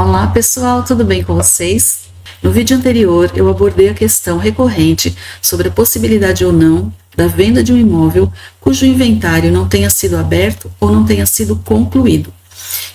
Olá pessoal, tudo bem com vocês? No vídeo anterior eu abordei a questão recorrente sobre a possibilidade ou não da venda de um imóvel cujo inventário não tenha sido aberto ou não tenha sido concluído.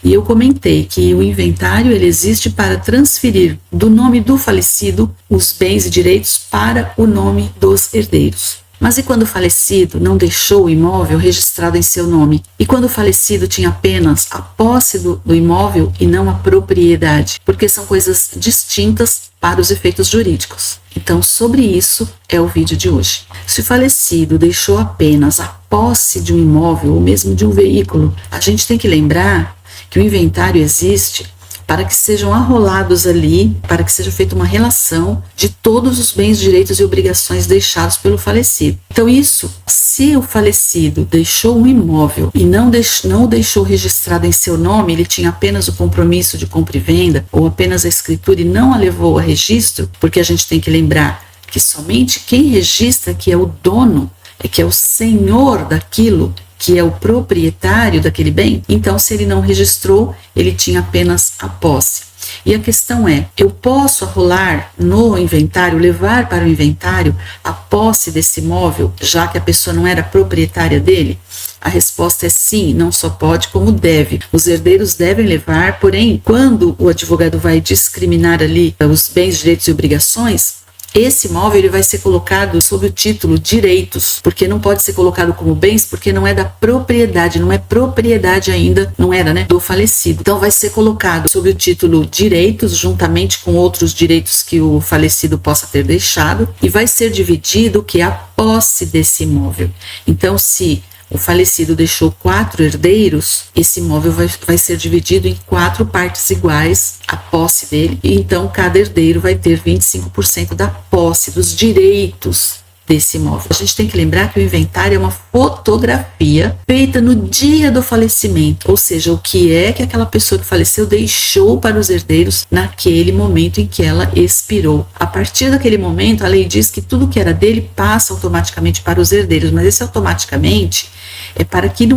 E eu comentei que o inventário ele existe para transferir do nome do falecido os bens e direitos para o nome dos herdeiros. Mas e quando o falecido não deixou o imóvel registrado em seu nome? E quando o falecido tinha apenas a posse do imóvel e não a propriedade? Porque são coisas distintas para os efeitos jurídicos. Então, sobre isso é o vídeo de hoje. Se o falecido deixou apenas a posse de um imóvel ou mesmo de um veículo, a gente tem que lembrar que o inventário existe para que sejam arrolados ali, para que seja feita uma relação de todos os bens, direitos e obrigações deixados pelo falecido. Então isso, se o falecido deixou um imóvel e não o deixou registrado em seu nome, ele tinha apenas o compromisso de compra e venda, ou apenas a escritura e não a levou a registro, porque a gente tem que lembrar que somente quem registra que é o dono, que é o senhor daquilo, que é o proprietário daquele bem, então se ele não registrou, ele tinha apenas a posse. E a questão é, eu posso arrolar no inventário, levar para o inventário a posse desse imóvel, já que a pessoa não era proprietária dele? A resposta é sim, não só pode, como deve. Os herdeiros devem levar, porém, quando o advogado vai discriminar ali os bens, direitos e obrigações, esse imóvel ele vai ser colocado sob o título direitos, porque não pode ser colocado como bens, porque não é da propriedade, não é propriedade ainda, não era, né, do falecido. Então vai ser colocado sob o título direitos, juntamente com outros direitos que o falecido possa ter deixado, e vai ser dividido que é a posse desse imóvel. Então, se o falecido deixou 4 herdeiros, esse imóvel vai ser dividido em 4 partes iguais, a posse dele, e então cada herdeiro vai ter 25% da posse, dos direitos desse imóvel. A gente tem que lembrar que o inventário é uma fotografia feita no dia do falecimento, ou seja, o que é que aquela pessoa que faleceu deixou para os herdeiros naquele momento em que ela expirou. A partir daquele momento, a lei diz que tudo que era dele passa automaticamente para os herdeiros, mas esse automaticamente é para que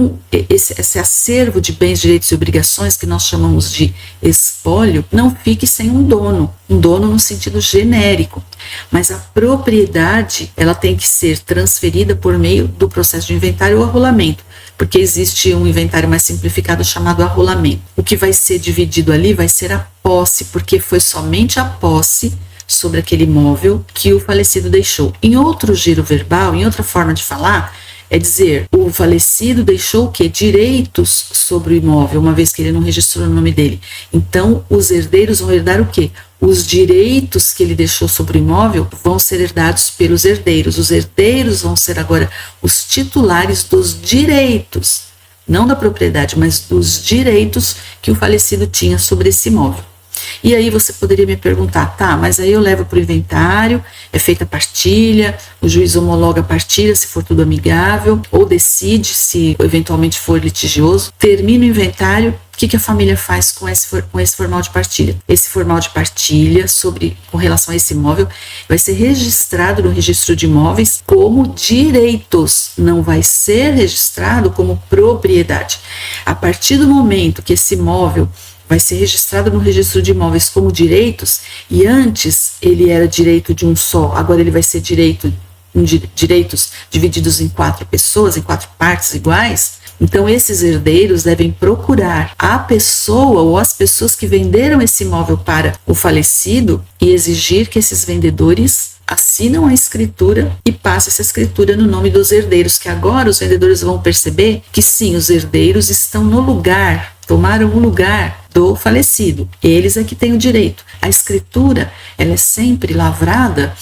esse acervo de bens, direitos e obrigações, que nós chamamos de espólio, não fique sem um dono no sentido genérico, mas a propriedade ela tem que ser transferida por meio do processo de inventário ou arrolamento, porque existe um inventário mais simplificado chamado arrolamento. O que vai ser dividido ali vai ser a posse, porque foi somente a posse sobre aquele imóvel que o falecido deixou. Em outro giro verbal, em outra forma de falar, é dizer, o falecido deixou o quê? Direitos sobre o imóvel, uma vez que ele não registrou o nome dele. Então, os herdeiros vão herdar o quê? Os direitos que ele deixou sobre o imóvel vão ser herdados pelos herdeiros. Os herdeiros vão ser agora os titulares dos direitos, não da propriedade, mas dos direitos que o falecido tinha sobre esse imóvel. E aí você poderia me perguntar, tá, mas aí eu levo para o inventário, é feita a partilha, o juiz homologa a partilha se for tudo amigável, ou decide se eventualmente for litigioso, termina o inventário, o que a família faz com esse formal de partilha? Esse formal de partilha com relação a esse imóvel vai ser registrado no registro de imóveis como direitos, não vai ser registrado como propriedade. A partir do momento que esse imóvel vai ser registrado no registro de imóveis como direitos, e antes ele era direito de um só, agora ele vai ser direitos divididos em 4 pessoas, em 4 partes iguais. Então esses herdeiros devem procurar a pessoa ou as pessoas que venderam esse imóvel para o falecido e exigir que esses vendedores assinam a escritura e passem essa escritura no nome dos herdeiros, que agora os vendedores vão perceber que sim, os herdeiros estão no lugar, tomaram o lugar do falecido, eles é que têm o direito. A escritura, ela é sempre lavrada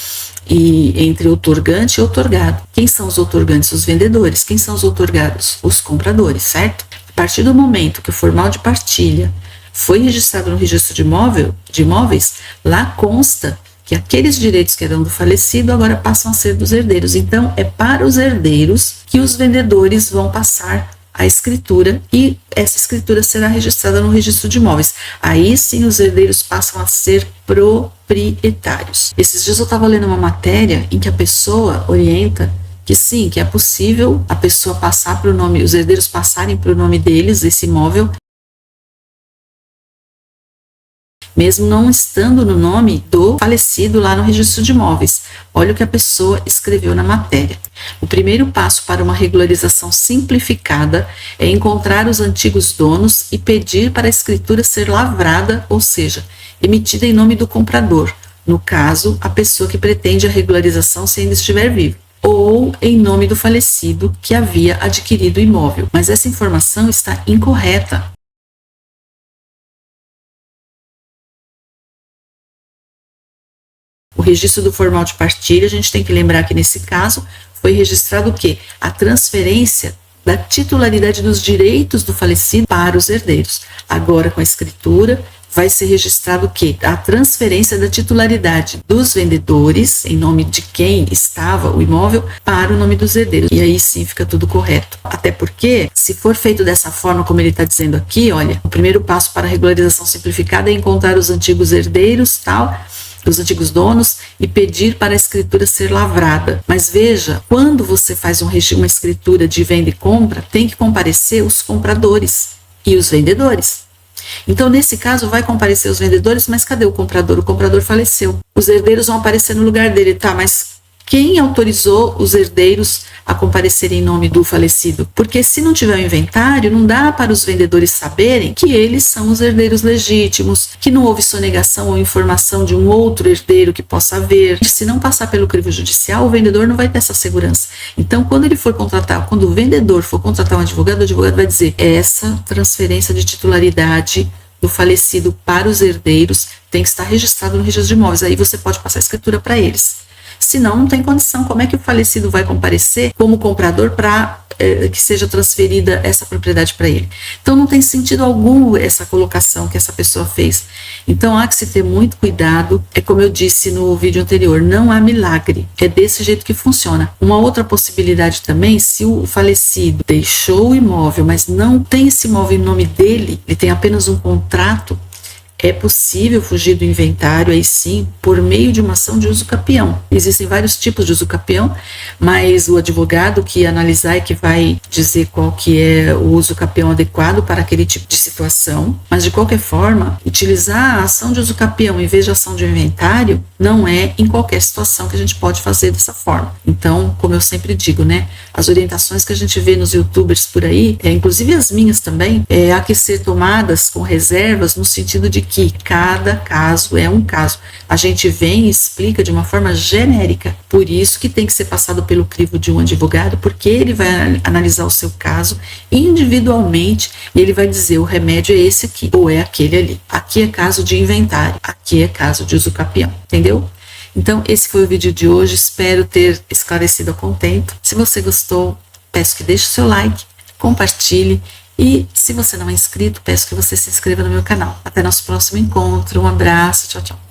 entre outorgante e outorgado. Quem são os outorgantes? Os vendedores. Quem são os outorgados? Os compradores, certo? A partir do momento que o formal de partilha foi registrado no registro de imóveis, lá consta que aqueles direitos que eram do falecido agora passam a ser dos herdeiros. Então, é para os herdeiros que os vendedores vão passar a escritura, e essa escritura será registrada no registro de imóveis. Aí sim os herdeiros passam a ser proprietários. Esses dias eu estava lendo uma matéria em que a pessoa orienta que sim, que é possível a pessoa passar para o nome, os herdeiros passarem para o nome deles esse imóvel, mesmo não estando no nome do falecido lá no registro de imóveis. Olha o que a pessoa escreveu na matéria. O primeiro passo para uma regularização simplificada é encontrar os antigos donos e pedir para a escritura ser lavrada, ou seja, emitida em nome do comprador, no caso, a pessoa que pretende a regularização se ainda estiver viva, ou em nome do falecido que havia adquirido o imóvel. Mas essa informação está incorreta. O registro do formal de partilha, a gente tem que lembrar que nesse caso foi registrado o quê? A transferência da titularidade dos direitos do falecido para os herdeiros. Agora, com a escritura, vai ser registrado o quê? A transferência da titularidade dos vendedores, em nome de quem estava o imóvel, para o nome dos herdeiros. E aí sim fica tudo correto. Até porque, se for feito dessa forma, como ele está dizendo aqui, olha, o primeiro passo para a regularização simplificada é encontrar os antigos herdeiros, tal, os antigos donos, e pedir para a escritura ser lavrada. Mas veja, quando você faz uma escritura de venda e compra, tem que comparecer os compradores e os vendedores. Então, nesse caso, vai comparecer os vendedores, mas cadê o comprador? O comprador faleceu. Os herdeiros vão aparecer no lugar dele, tá? Mas quem autorizou os herdeiros a comparecerem em nome do falecido? Porque se não tiver o inventário, não dá para os vendedores saberem que eles são os herdeiros legítimos, que não houve sonegação ou informação de um outro herdeiro que possa haver. Se não passar pelo crivo judicial, o vendedor não vai ter essa segurança. Então, quando o vendedor for contratar um advogado, o advogado vai dizer: essa transferência de titularidade do falecido para os herdeiros tem que estar registrado no registro de imóveis. Aí você pode passar a escritura para eles. Senão, não tem condição. Como é que o falecido vai comparecer como comprador para que seja transferida essa propriedade para ele? Então, não tem sentido algum essa colocação que essa pessoa fez. Então, há que se ter muito cuidado. É como eu disse no vídeo anterior, não há milagre. É desse jeito que funciona. Uma outra possibilidade também, se o falecido deixou o imóvel, mas não tem esse imóvel em nome dele, ele tem apenas um contrato, é possível fugir do inventário, aí sim, por meio de uma ação de uso capião. Existem vários tipos de uso capião, mas o advogado que analisar é que vai dizer qual que é o uso capião adequado para aquele tipo de situação. Mas, de qualquer forma, utilizar a ação de uso capião em vez de ação de inventário não é em qualquer situação que a gente pode fazer dessa forma. Então, como eu sempre digo, né, as orientações que a gente vê nos youtubers por aí, inclusive as minhas também, há que ser tomadas com reservas no sentido de que cada caso é um caso. A gente vem e explica de uma forma genérica, por isso que tem que ser passado pelo crivo de um advogado, porque ele vai analisar o seu caso individualmente e ele vai dizer: o remédio é esse aqui, ou é aquele ali. Aqui é caso de inventário, aqui é caso de uso capião, entendeu? Então, esse foi o vídeo de hoje, espero ter esclarecido a contento. Se você gostou, peço que deixe o seu like, compartilhe. E se você não é inscrito, peço que você se inscreva no meu canal. Até nosso próximo encontro. Um abraço. Tchau, tchau.